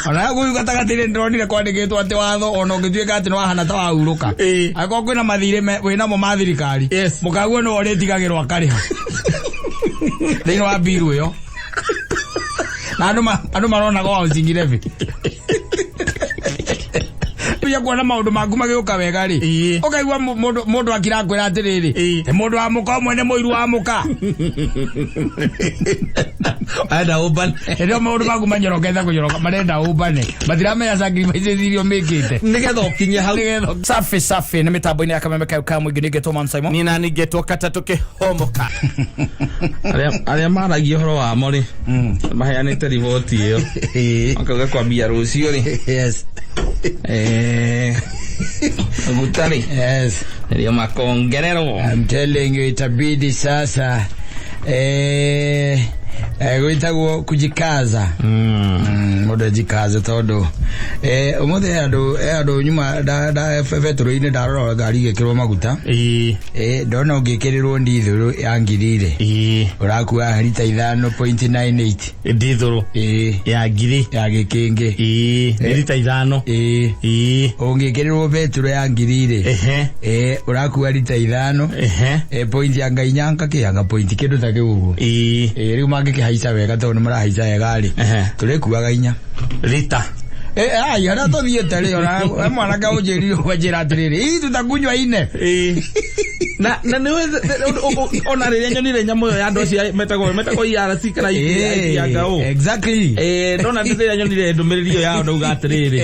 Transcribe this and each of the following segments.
Ona guyu gatagatire ndronire kwandikitwo ati watho ona ungituika ati no hana ta wahuruka. Ako kwina mathire wina mo mathirikari. Mukaguo no ori tigagirwa kariha. Thĩinĩ wa biru yo. Na andu marona go uzingire vi. Pia kuona maundu maku magĩũka wega ri. Ũkaigua mũndũ akira kwĩra atiriri. Mũndũ wa muka mwene mũiru wa muka. Ada open. Ndio maundu maku manyoroka kunyoroka marenda ubane. Matiramenya sacrifice irio mekite. Nigetha ukinye hau. Safi na mitambo-inĩ ya KamemeFM mwingĩ nĩngetwo Mansaimo. Ni nani ngetwo Kata tũkĩhomoka. Arĩa maragia ũhoro wa mo ri. Maheanĩte riboti ĩyo. Akauga kwambia rũciũ ri. Yes. Agutari. Yes. Ndio makongerero. I'm telling you itabidi sasa gwitagwo kujikaza. Muda jikaza todo. Umuthe andu nyuma da fetro-ini ndarora ngari gekirwo maguta. Ndona ungikirirwo ndithuru ya ngirire. Urakua lita 5.98. Ndithuru. Ya ngiri ya gikingi. Lita 5. Ungikirirwo petro ya ngirire. Urakua lita 5. Point ya ngainyanga kianga point kindu ta kiugo. Riu mangikihaica wega tondu marahaica wega ri. Turikuaga inya lita. Ara tuthiete ri ora mwanaka unjiri wajira atiriri tutakunywa ine. Na niwe ona rire nyonire nyamo ya andu cia metago ya sikara ya ngao. Exactly. Ndona ndire nyonire ndumiriri ya andu gatiriri.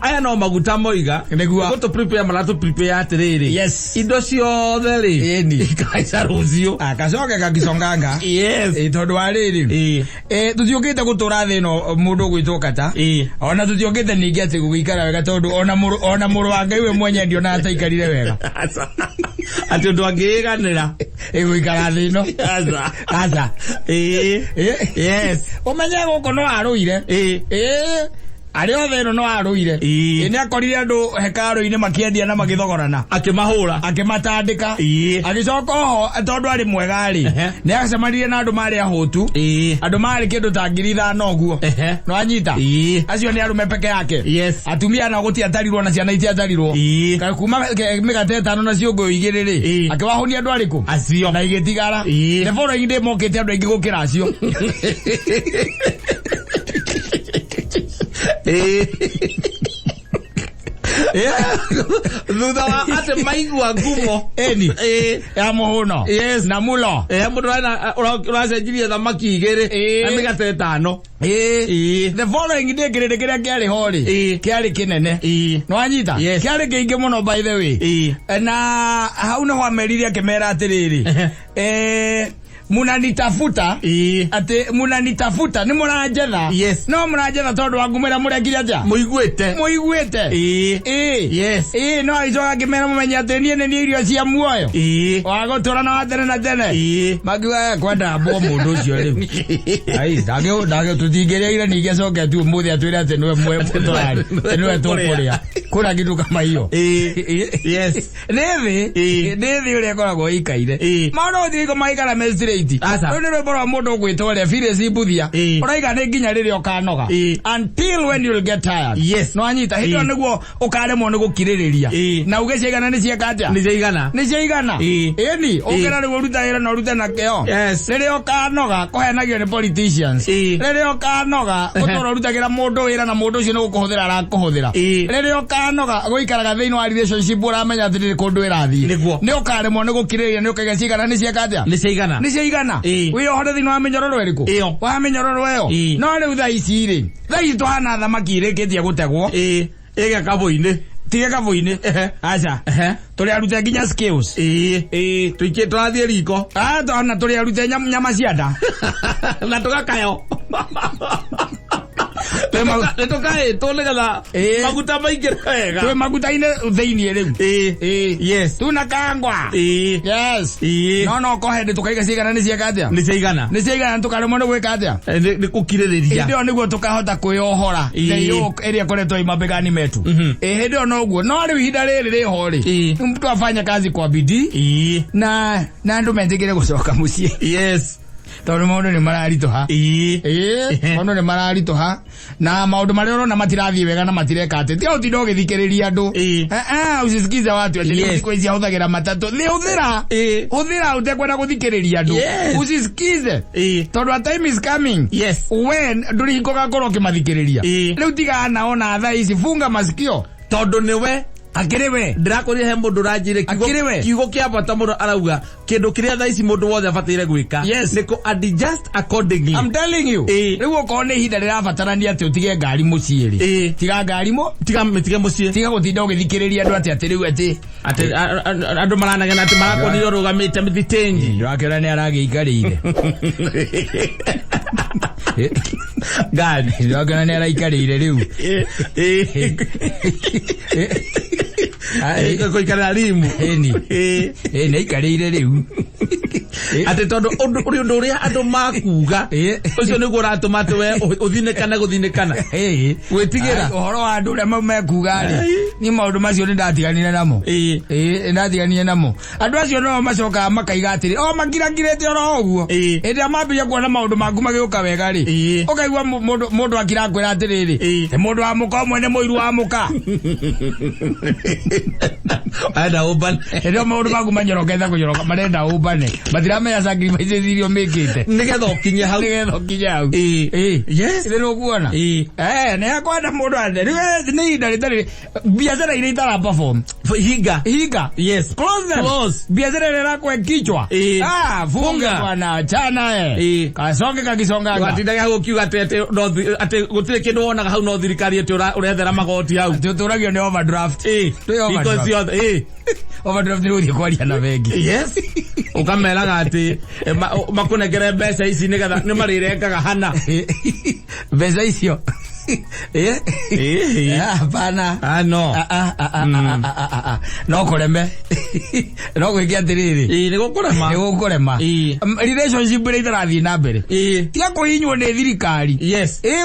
Aya no maguta moiga niguo to prepare maratu prepare atiriri. Yes. Indo ciothe ri ni kaisa rucio akacoke kakisonganga. Yes. Tondu ariri tuthiukite gutura thi no mundu gwitwo Kata. Ona tuthiukite ningi ati guikara wega tondu ona muru wa Ngai we mwenye ndio na ataikarire wega. Ati ndo agiganira guikara thi no. Asa. Yes. Umenye guko no aruire. Ari othe no aruire. Ni akorire andu hekaro-ini makiendia na magithogorana. Akimahura, akimatandika. Agicoka ho tondu ari mwega ri. Ni acemanirie na andu mari ahotu. Andu mari kindu ta 5,000 guo. No anyita. Acio ni arume peke yake. Yes. Atumia na guti atarirwo na ciana iti atarirwo. Kuma migate 5 na ciongo igiriri. Akiwahonia andu ariku. Acio na igitigara. The following day mokete andu aingi gukira acio. Thutha wa ati maigua ngumo eni ya muhuno. Yes. Na mulo mundu uracenjirie thamaki igiri na migate 5. The following day kirinde kiria kiari hori kiari kinene. No anyita kiari kiingi muno by the way. Na hau no amerire akimera atiriri munanitafuta ati munanitafuta ni muranjetha. Yes. No muranjetha tondu wa ngumira murekire atia muiguite yes. No icoka kimera mumenya ati nie ni irio cia muoyo wagutura na tene na tene magiwa kwenda mbo mundu ucio ri ai dage tutingereire ninge coke tu muthi atwire ati niwe mwe mutwari niwe tukuria kuna kitu kama hiyo. Yes. Nevi uri akoragwo ikaire maundu thiko maikara mestre asa no bora mundu gwitore fire cibuthia uraiga ni nginya riri okanoga until when you'll get tired. Yes. No anyita hindo niguo ukaremwo ni gukiririria na ugecigana ni ciekatia ni ciigana eni ukera ni uruta ira na uruta na keo. Yes. Riri okanoga kohenagio ni politicians riri okanoga utora urutagira mundu ira na mundu ucio ni gukuhuthira arakuhuthira riri okanoga guikaraga thiini wa relationship uramenya ati kundu irathi ni ukaremwo ni gukiririria ni ukaiga ciigana ni ciekatia ni ciigana we ohore thini wa minyororo eriku wa minyororo eyo no riu tha ici ri tha ici tuhana thamaki irikitie gutegwo ege kabuini tige kabuini acha tuli arute nginya skills tuike twathie riko twana tuli arute nyama cianda na tugakayo Netoka tolegala maguta maingire wega twe maguta ine thiini riu yes tuna kangwa yes no kohende tukaiga cigana ni ciekatia ni ciigana tukaremwo ni gwika atia ni kukiririria ndio niguo tukahota kuyohora iyo area koretwo imabegani metu ndio no guo no riu hinda riri ri hori mtu afanya kazi kwa bidii na ndio menjigire gucoka mucie. Yes. tondu maundu ni mararitoha maundu ni mararitoha na maundu maria urona matirathie wega na matireka ati ti utinda ugithikiriria andu usisikize watu ati siku hizi huthagira matatu ni uthira utekwenda guthikiriria andu usisikize tondu a time is coming when nduri hikoga ngoro kimathikiriria riu tiga naona tha ici funga masikio tondu niwe akiriwe ndirakoria he mundu ranjire kiugo kia bata muno arauga kindu kiria tha ici mundu wothe abatire gwika niko adjust accordingly. I'm telling you riu ukone hinda rirabatarania ati utige ngari muciiri tiga ngari tiga mucie tiga gutinda ugithikiriria andu ati riu ati andu maranagena ati marakonire rugamite mithitenji rakera ni aragiikarire ngari rakera ni araikarire riu ko ikara rimu ni ikarire riu ate tondu undu uria andu makuga ucio niguo uratuma ati we uthinekana guthinekana gwitigira uhoro wa andu uria mekuga ri ni maundu macio ni ndatiganire namo ndatiganire namo andu acio no macoka makaiga atiri magirangirete oro uguo ende mambia kuona maundu maku magiuka wega ri ukaigua mundu akira kwira atiriri mundu wa muka mwene muiru wa muka ada oban ende maundu maku manyoroka kunyoroka marenda obane matirame sacrifice irio mekite nigetha ukinye hau yes rero kuona ne akwenda mundu ande ni ndari biashara ile itara perform higa yes close biashara ile yako kichwa funga bwana chana kasonge kakisonga atindaga hau kiuga ate gutire kindu wonaga hau no thirikari ati urethera magoti hau turagio ni overdraft overdraft ni uthi kwaria na bengi yes ukameraga ati makunegere mbeca ici nigetha ni marirekaga hana mbeca icio hapana no kureme no gwikia atiriri ni gukurema relationship ile itarathie na mbere tiga kuhinywo ni thirikari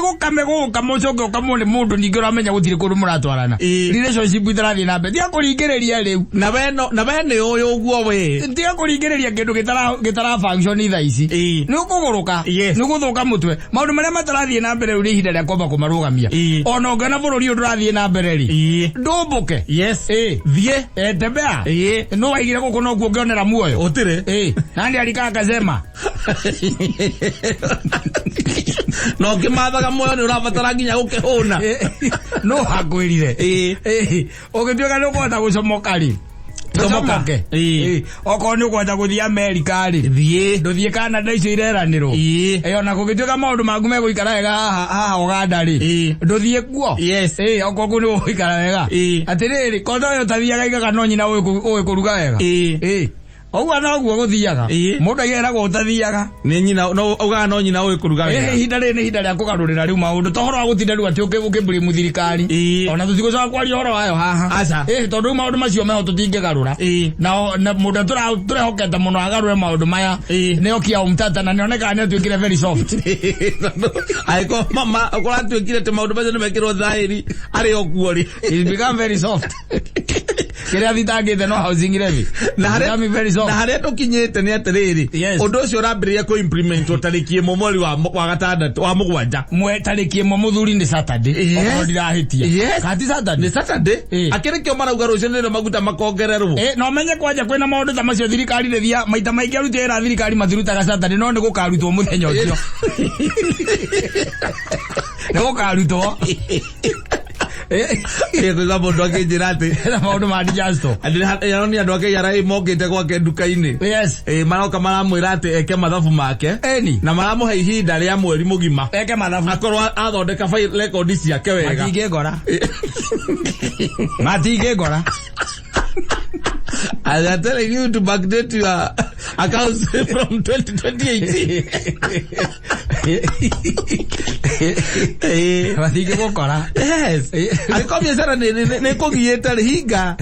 gukame gukamucoke ukamone mundu ningi uramenya gutire kundu muratwarana relationship itarathie na mbere tiga kuringiriria riu na bene uyu uguo we tiga kuringiriria kindu gitara function itha ici ni ukuguruka ni guthuka mutwe maundu maria matarathie na mbere uri ihinda ria kwamba kumarugamia ono ngana bururi urathie na mbere ri ndumbuke thie tembea no waigire guko no kuongerera muoyo utire nandi alika akasema no kimathaga muoyo ni urabatara nginya gukihuna no hakwirire ugituika no kwenda gucomoka ri tomoke okoni kwenda guthie America ri nduthie Canada icio ireraniro ona kugituika maundu maku meguikara wega haha Uganda ri nduthie kuo okoko ni guikara wega atiriri kondo yo tathiaga igaga no nyina uwe kuruga wega ogwa no guo guthiaga mundu agera gutathiaga ni nyina no uga no nyina uwe kuruga wega hinda ria kugarurira riu maundu tohoro wa gutinda riu ati ukiburi muthirikari ona tutigucoka kwaria horo wayo haha aca tondu maundu macio meho tutingigarura na mundu turehokete muno agarure maundu maya nio kia umtata na nioneka ni tuikire very soft aiko mama ukora tuikire te maundu macio nimekirwo thairi ari okuo ri it become very soft kira thitangite no housing levy na haria tukinyite ni atiriri undu ucio urambiria ku implement utarikie mweri wa gatandatu wa mugwanja tarikie muthuri ni Saturday okoro ndirahitia kati Saturday akirikio marauga rucio ni maguta makongererwo no menye kwanja kwina maundu ta macio thirikari rithia maita maingi arutira thirikari mathirutaga Saturday no ni gukarutwo muthenya ucio ni gukarutwo kwa mundu akinjira ati na maundu ma dijasto ni andu akiyara imokite gwake nduka-ini maroka maramwira ati eke mathabu make na maramuhe ihinda ria mweri mugima eke mathabu akorwo athondeka record ciake wega matingigora I am telling you to backdate your accounts from 2018. Wathige gukora. Yes. Ariko biashara ne kugieta rihinga.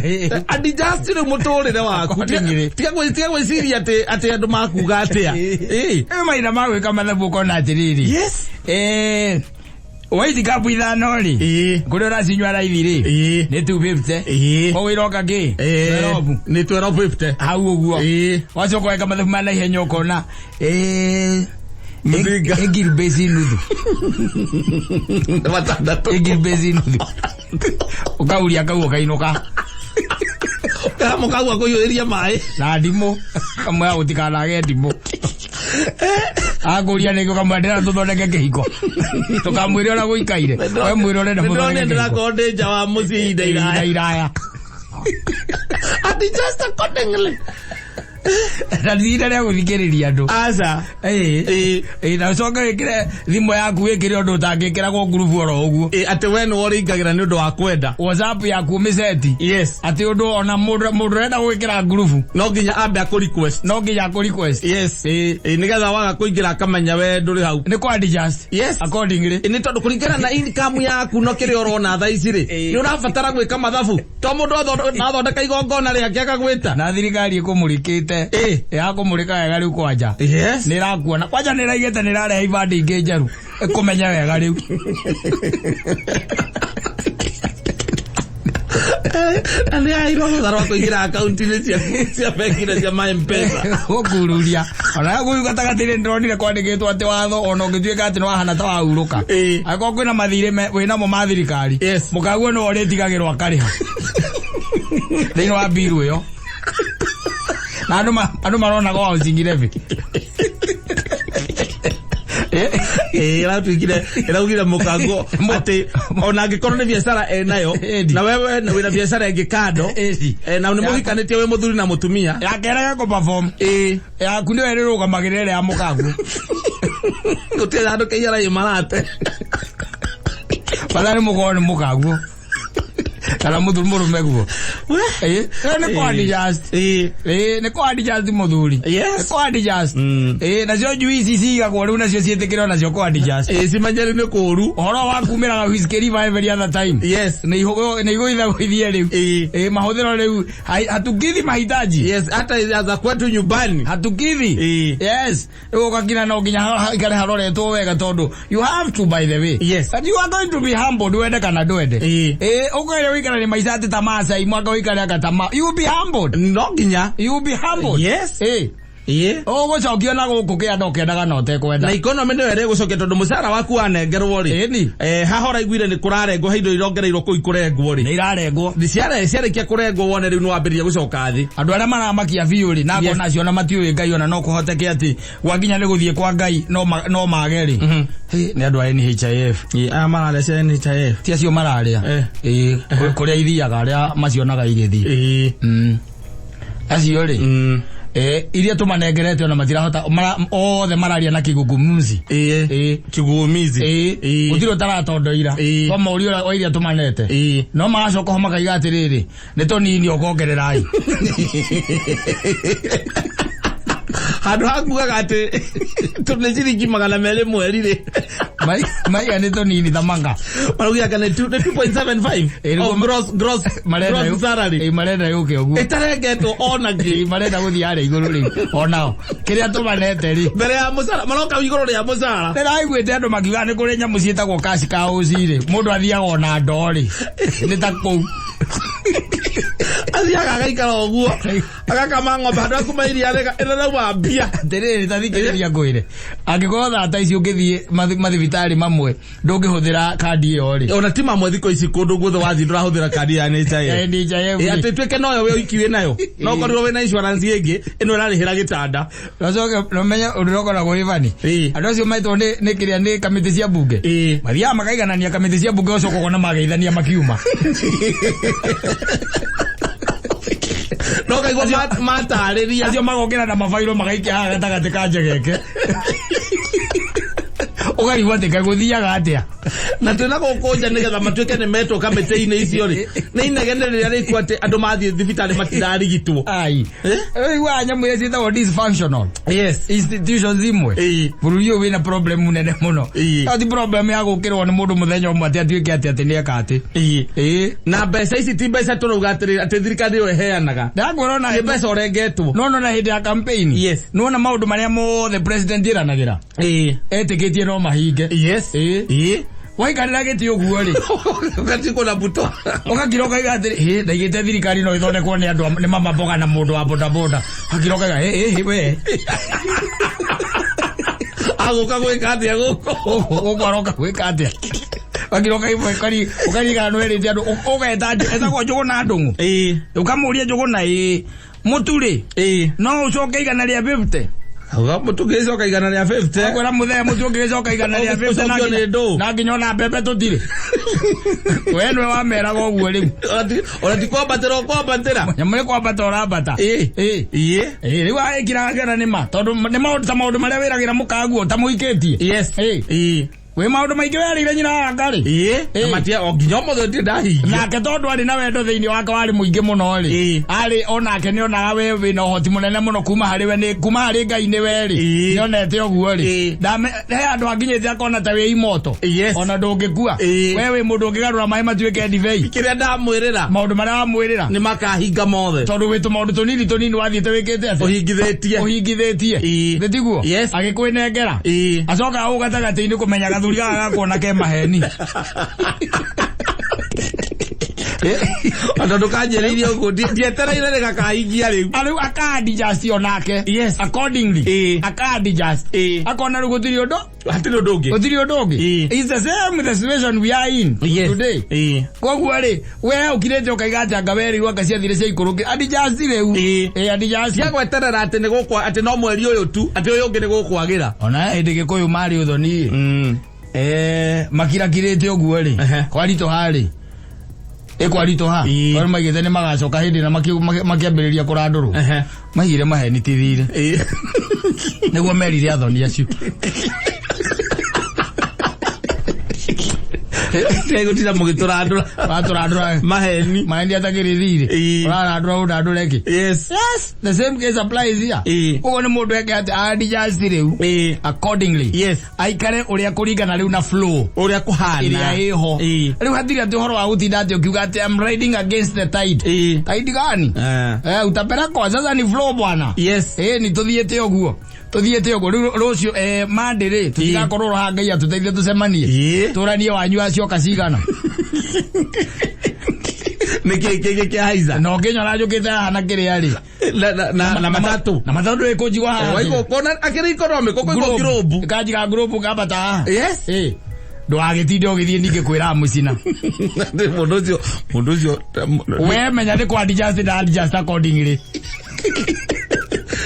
Andi just ni mutorire waku. Tiga gwiciria ati andu makuga atia. Maina magwika mathabu kona atiriri. Yes. Waiti kapu ithano ri kuri uracinywa raithi ri ni 250 ko wiroka ki ni 1250 hau uguo wacoka weka mathabu mana ihenya ukona Mudinga. Egilbezi nuthu. Watandatu. Egilbezi nuthu. Ukauria kau ukainuka. Kamo kau akoyoria mai. Na ndimo. Kamwe agutikanaage ndimo. Aguria nego kamwendera tuthondeke kihiko. Tukamwire ona guikaire. We mwire ona muthondeke. Ndona konde jawa musi iraya. Ati just accordingly. Na thira ria guthikiriria andu. Aza. Na coka wikire thimu yaku wikire undu utangikira go group oro uguo. Ati we no ringagira ni undu wa kwenda. WhatsApp yaku miseti. Yes. Ati undu ona mundu renda gwikira group. No nginya ambe akuriquest. Yes. Nigetha waga kuingira akamenya we nduri hau. Ni kwa adjust. Yes. Accordingly. Ni tondu kuringana na income yaku no kiri orona tha iciri. Ni urabatara gwika mathabu. To mundu athondeka igongona riake akagwita. Na thirikari ikumurikite. Yakumurika wega riu kwanja. Yes. Nirakuona. Kwanja niraigete nirarehe ibandi ingi njeru. Ikumenya wega riu. Ani airo tharo kuingira account ni cia bengi cia M-Pesa. Okururia. Ona guyu gatagatire ndronire kwandikitwo ati watho ona ungituika ati no hana ta wahuruka. Ako kwina mathire wina mo mathirikari. Yes. Mukaguo no uritigagirwo akariha. Thini wa biru yo. Na andu marona kwa housing levy. Iraugire mukango ati ona ngikorwo ni biashara nayo na wewe wina biashara ingi kando na ni muhikanĩtie we muthuri na mutumia yakerega ku perform yaku ni wewe rugamagirire ya mukango gutira andu keira imarate badari mugone mukango kana muthuri murume guo ne kwa adjust ne kwa adjust muthuri yes kwa adjust na cio juici cigagwo riu nacio cietikirwo nacio kwa adjust cimanyeri ni kuru horo wa kumira whiskey every other time yes ne igũitha gũithie riu mahuthiro riu hatukithi mahitaji yes hata za kwetu nyumbani hatukithi yes ukakina no nginya ikare haroretwo wega tondu you have to by the way yes and you are going to be humble wende kana ndwende ukwere wikara ni maisha ati Mansaimo mwaka wikara akatama you be humbled no nginya you be humbled yes gũcokio na gũkũ kĩanda ũkendaga na ũtekwenda na economy nĩ were gũcokia tondũ mũcara waku wanengerwo rĩ hahora iguire nĩ kũrarengwo hindo irongereirwo kũu ikũrengwo rĩ nĩ irarengwo ciarĩkia kũrengwo wone rĩu nĩ wambĩrĩria gũcoka thĩ andũ arĩa maramakia biũ rĩ na ngona acio na matiũĩ Ngai ona no kũhoteke atĩ gwakinya nĩ gũthiĩ kwa Ngai no mage rĩ nĩ andũ a NHIF aya mararĩa cia NHIF ti acio mararĩa kũrĩa ithiaga arĩa macionaga igĩthiĩ acio rĩ iria tumanengerete ona matirahota othe mararia na kigugumizi kigugumizi utiro taratondoira kwa maurio wa iria tumanete no magacoka makaiga atiriri ni tonini okongererai handu hakugaga ati tuneciringi 200 mweri ri mai ni tonini thamanga marugia kana 2.75 gross salary marenda yuke uguo itarengetwo ona ngi marenda guthia ari iguru ri onao kiria tumanete ri mbere ya musara maroka iguru ri ya musara ndiraiguite andu makiuga ni kuri nyamu cietagwo cash cows ri mundu athiaga ona ndori ni ta kou athiaga agaikara uguo agakama ng'ombe andu akumairi arega ĩrarauga mbia ndirĩ tathikĩrĩria ngwĩre angĩkorwo thata ici ũngĩthiĩ mathibitarĩ mamwe ndũngĩhũthĩra kandi ĩyo rĩ ona ti mamwe thikũ ici kũndũ guothe wathiĩ ndũrahũthĩra kandi ya NHIF atĩ tuĩke noyo we ũiki wĩ nayo no korirwo wĩ na insurance ĩngĩ ĩno ĩrarĩhĩra gĩtanda nacoke nomenya ũrĩrokoragwo wĩ bani andũ acio maitwo nĩ kĩrĩa nĩ kamĩtĩ cia mbunge mathiaga makaiganania kamĩtĩ cia mbunge ũcoka ũkona mageithania makiuma no kaigua matarĩria acio magokĩra na mabairo magaikia haha gatagatĩ ka njegeke ukaigua atĩ kagũthiaga atĩa na twĩna gũkũnja nĩgetha matuĩke nĩ metwo kamĩtĩ-inĩ icio rĩ nĩ inegene rĩrĩa rĩkuo atĩ andũ mathiĩ thibitarĩ matirarigitwo ũiguaga nyamũ iria ciĩtagwo dysfunctional institutions imwe bũrũri ũyũ wĩna problem nene mũno ti problem ya gũkĩrwo nĩ mũndũ mũthenya ũmwe atĩ atuĩke atĩ nĩeka atĩ na mbeca ici ti mbeca tũrauga atĩ thirikari ĩyo ĩheanaga ndakwĩra ona nĩ mbeca ũrengetwo no na hĩndĩ ya campaign nĩwona maũndũ marĩa mothe president ĩranagĩra etĩkĩtie no mahinge waikarĩra gĩtĩ ũguo rĩ ũgatikwo na buto ũgakira ũkaiga atĩrĩ ndaigĩte thirikari no ĩthondekwo nĩ andũ nĩ mamamboga na mũndũ wa bodaboda ũgakira ũkaiga we agoka gwika atia guko aroka gwika atia wakiroka ipo ukari gano eri ndio ugeta etagwo njuguna ndungu ukamuria njuguna muturi no ucoke igana ria 50 mutugecoka igana ria 50 akwira muthee mutugecoka igana ria 50 na nginyona mbembe tutire we nwe wameraga uguo riu orati kwambatira nyamure kwambata urambata riu aikira ngena nima tondu ni maundu maria wiragira mukaguo ta muiketie yes we maundu maingi werire nyina ngari matia onginya mothe ndahi nake tondu ari na wendo thiini wake wari muingi muno ri ari onake ni onaga we wina uhoti munene muno kuma hari we ni kuma hari ngai ni weri nionete uguo ri he andu anginyite akona ta we imoto ona ndungikua we wi mundu ungigarura mai matuike ndivei kiria ndamwirira maundu maria wamwirira ni makahinga mothe tondu witu maundu tunini wathiite wikite ase uhingithitie nditiguo agikwinengera acoka au gatagati-ini kumenyaga thuri gagakuona ke maheni ando ndukanjeririe uguo ndietereire gakahingia riu akadi just onake accordingly akadi just akona riu gutiri undu gutiri undu ungi is the same with the situation we are in today koguo ri we ukirete ukaiga ati ngaweri rwaka ciathire cia ikuruki adi just riu adi just yagweterera ati ni gukwa ati no mweri uyu tu ati uyu ungi ni gukwagira ona indi gikuyu mari uthoni makirakirite uguo ri kwarito hari ekwarito ha bari magithene magacoka hindi na makiambiriria kuranduru mahire maheni tithire niguo merire athoni acio tegutira mugiturandura baturandura maheni atagirithire urarandura undandureke yes the same case applies here ugo ni mundu eke ati adjust riu accordingly aikare uria kuringana riu na flow uria kuhana iria iho riu hatiri ati horo wa gutinda ati ukiuga ati I'm riding against the tide tide gani utapera kwa sasa ni flow bwana ni tuthiete uguo rucio mandire tutigakorwo ha ngai atuteithie tucemanie turanie wanyu acio kacigana niki haiza no nginya rajukite hana kiria ri na matatu ikujigwa ha waiko kona akiri economic koko group kajiga group ngabata ndo agitinde ogithie ninge kwira mucina mundu cio we menya ni kwa adjust accordingly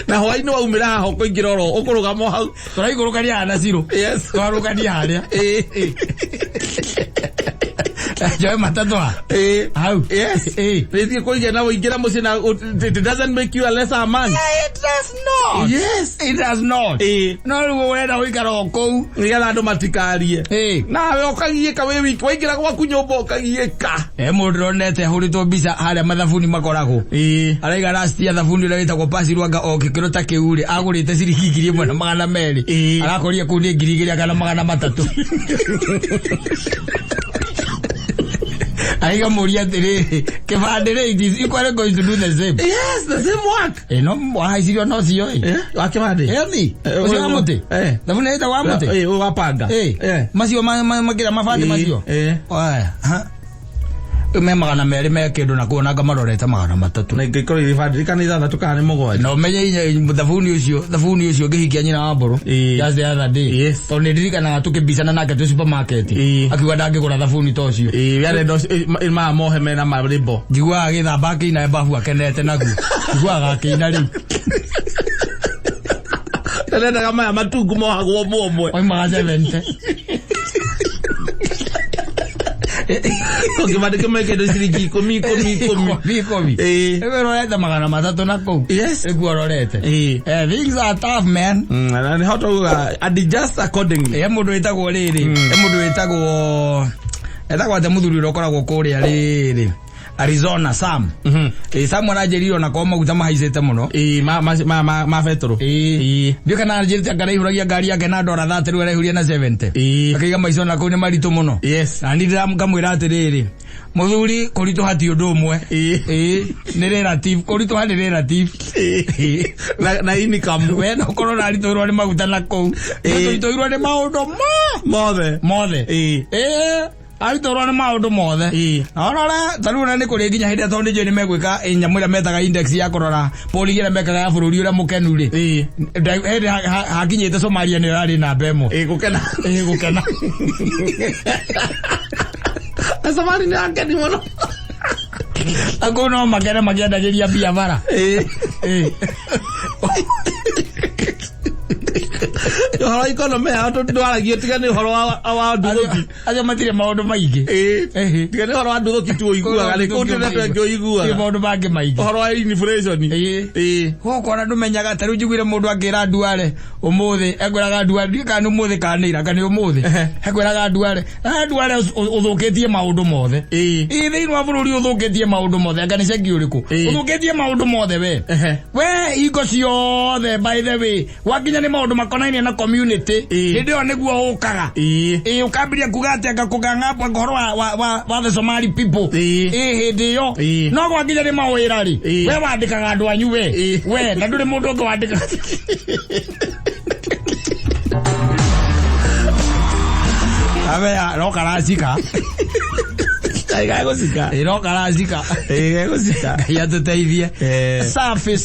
na hwaini waumira haho kuingira oro ukurugamo hau turaigurukania na zero twarugania haria joe matatu hau nithie kuingira na wingira mucina it doesn't make you a lesser man it does not it does not no ruo wenda uikara okou nigetha andu matikarie nawe ukagieka we wiki waingira gwaku nyumba ukagieka mundu ronete huritwo mbica haria mathabuni makoragwo araiga rasti thabuni uria witagwo pasi rwanga okikiro ta kiuri agurite ciringi 1,200 arakoria kuu ni 2,000 kana 300 aiga muria tiri kibandire it is equally going to do the same the same work no wahaicirio no cio wakibandi ucio wa muti thabuni ita wa muti wapanga macio magira mabandi macio me 200 me kindu na kuona ngamarorete 300 na ingikoro ibandi kana 6 kana 7 no menye thabuni ucio ngihikia nyina wa mburu just the other day to ni ndirikana tukibicana nake tu supermarket akiuga ndangigura thabuni to ucio yale ndo ma mohe mena maribo njigua agithamba kina bafu akenete naguo njigua akina riu tena kama matungu mohagwo momwe oi magaze 20 kibandi kimeke ndo ciringi 10 ewe rorete 300 na kou egu rorete things are tough man and how to adjust accordingly mundu witagwo riri mundu witagwo ate muthuri urokoragwo kuria riri Arizona Sam Sam wanajeririo na kwa maguta mahaicete muno ma fetro ndio kana anjirite ngara ihuragia ngari yake na ndora 30 rĩu araihũria na 70 akaiga maico na kũu nĩ maritũ muno na ndiramũkamwĩra atĩrĩrĩ muthuri kũritũ hati ũndũ ũmwe nĩ relative kũritũ hati relative na income we no korwo naritũirwo nĩ maguta na kũu tũritũirwo nĩ maũndũ mothe aritorwo ni maundu mothe orora taruna ni kuri nginya hinde tondu je ni megwika nyamwira metaga index ya kurora poligira mekaga ya bururi ura mukenu ri hakinyite Somalia ni ari na bemo gukena Somalia ni akeni muno akono magenda geria biavara horo economy ato ndwaragie tigane horo wa nduthuki aja matire maundu maingi tigane horo wa nduthuki tu iguaga ni kundu na twenjo iguaga maundu bangi maingi horo wa inflation hoko na menyaga taru njiguire mundu angira nduare umuthi ekwiraga nduare kana umuthi kana ira kana umuthi ekwiraga nduare uthukitie maundu mothe thiini wa bururi uthukitie maundu mothe ngani cengi uriku uthukitie maundu mothe we iko ciothe by the way wakinya ni maundu makonaine na community ndio niguo ukaga ukambiria kugatia ngakuganga ngoro wa the Somali people ndio no gwakinya ni mawira ri we wandikaga andu anyu we na nduri mundu ngo wandika abe ro karasika aiga gusika ro karasika ya tuteithie safi